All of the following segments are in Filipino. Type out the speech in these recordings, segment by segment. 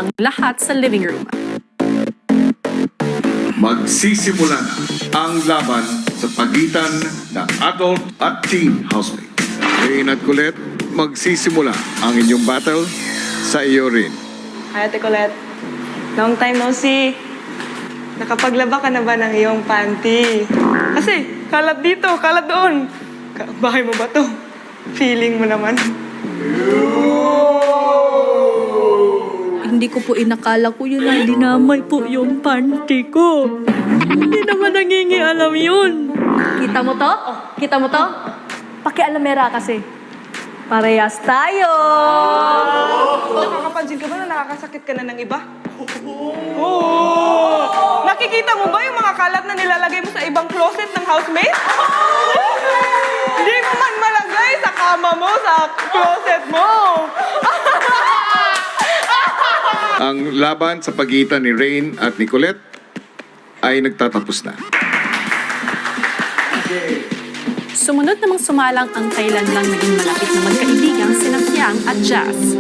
ang lahat sa living room. Magsisimula na ang laban sa pagitan ng adult at teen housemate. Rain at Colette, magsisimula ang inyong battle sa iyo rin. Hi, Ate Colette. Long time no see. Nakapaglaba ka na ba ng iyong panty? Kasi, kalat dito, kalat doon. Bahay mo ba to? Feeling mo naman. Hindi ko po inakala ko yun na dinamay po yung panty ko. Hindi naman nangingialam yun. Kita mo to? Kita mo to? Pakialamera kasi. Parehas tayo! Nakakapansin ka ba na nakakasakit ka na ng iba? Oo! Nakikita mo ba yung mga kalat na nilalagay mo sa ibang closet ng housemate? Hindi mo man malagay sa kama mo, sa closet mo! Ang laban sa pagitan ni Rain at ni Colette ay nagtatapos na. Sumunod namang sumalang ang kailan lang naging malapit na magkaibigang sina Fiang at Jazz.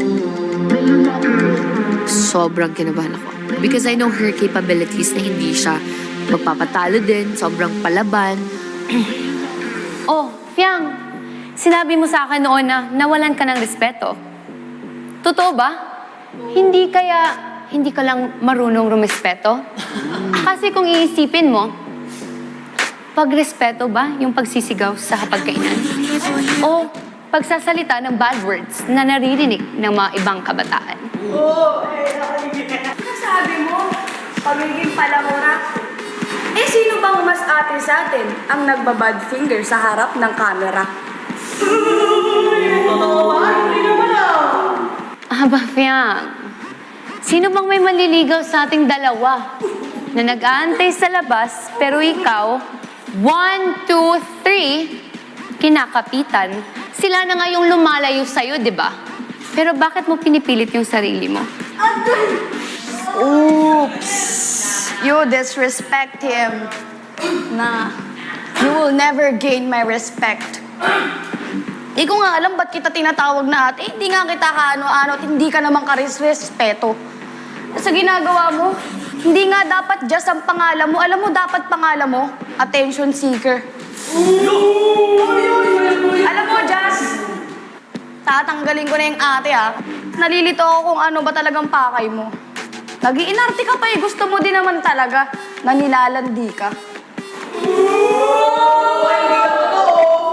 Sobrang kinabahan ako. Because I know her capabilities na hindi siya magpapatalo din, sobrang palaban. Oh, Fiang, sinabi mo sa akin noon na nawalan ka ng respeto. Totoo ba? Hindi ka lang marunong rumespeto? Kasi kung iisipin mo, pagrespeto ba yung pagsisigaw sa hapagkainan? O pagsasalita ng bad words na naririnig ng mga ibang kabataan? Sabi mo, pagiging palamura. Eh, sino bang mas ate sa atin ang nagbabad finger sa harap ng camera? Aba, Fiang, sino bang may maliligaw sa ating dalawa na nag-aantay sa labas pero ikaw, 1, 2, 3, kinakapitan, sila na nga yung lumalayo sa'yo, di ba? Pero bakit mo pinipilit yung sarili mo? Oops! You disrespect him. Nah, you will never gain my respect. Di ko nga alam ba't kita tinatawag na ate. Hindi nga kita kaano-ano at hindi ka naman karisrespeto. Sa ginagawa mo, hindi nga dapat just ang pangalan mo. Alam mo, dapat pangalan mo, attention seeker. Alam mo, Jazz, tatanggalin ko na yung ate ha. Nalilito ako kung ano ba talagang pakay mo. Nag-iinarte ka pa eh. Gusto mo din naman talaga na nilalandi ka.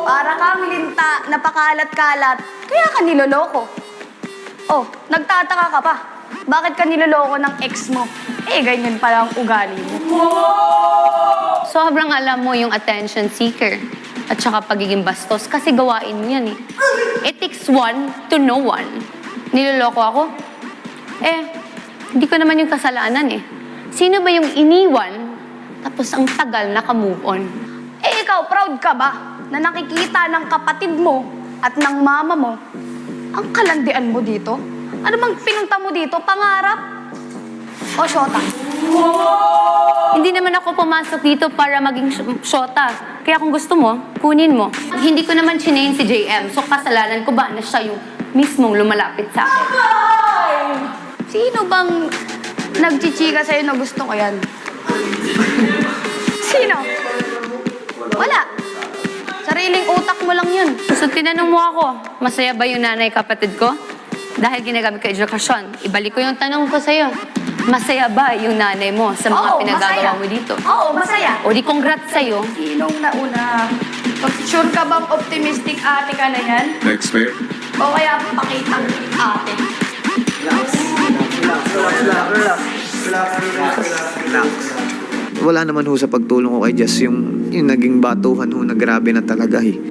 Para kang linta, napakalat-kalat, kaya ka niloloko. Oh, nagtataka ka pa. Bakit ka niloloko ng ex mo? Eh, ganyan pala ang ugali mo. Sobrang alam mo yung attention seeker at saka pagiging bastos kasi gawain mo yan eh. It takes one to know one. Niloloko ako? Eh, hindi ko naman yung kasalanan eh. Sino ba yung iniwan tapos ang tagal naka-move on? Eh, ikaw, proud ka ba na nakikita ng kapatid mo at ng mama mo ang kalandian mo dito? Ano bang pinunta mo dito? Pangarap? O syota? Hindi naman ako pumasok dito para maging syota. Kaya kung gusto mo, kunin mo. Hindi ko naman chinain si JM. So kasalanan ko ba na siya yung mismong lumalapit sa akin? Sino bang nagchichika sa'yo na gusto ko yan? Sino? Wala. Sariling utak mo lang yun. So tinanong mo ako, masaya ba yung nanay kapatid ko? Dahil ginagamit ko edukasyon. Ibalik ko yung tanong ko sa'yo. Masaya ba yung nanay mo sa mga pinagagawa mo dito? Oo, masaya. O di congrats sa'yo. Sinong nauna? Sure ka bang optimistic ate ka na yan? Next pair. O kaya pakitang ate? Wala naman ho sa pagtulong ko kay Jess yung naging batuhan ho na grabe na talaga eh.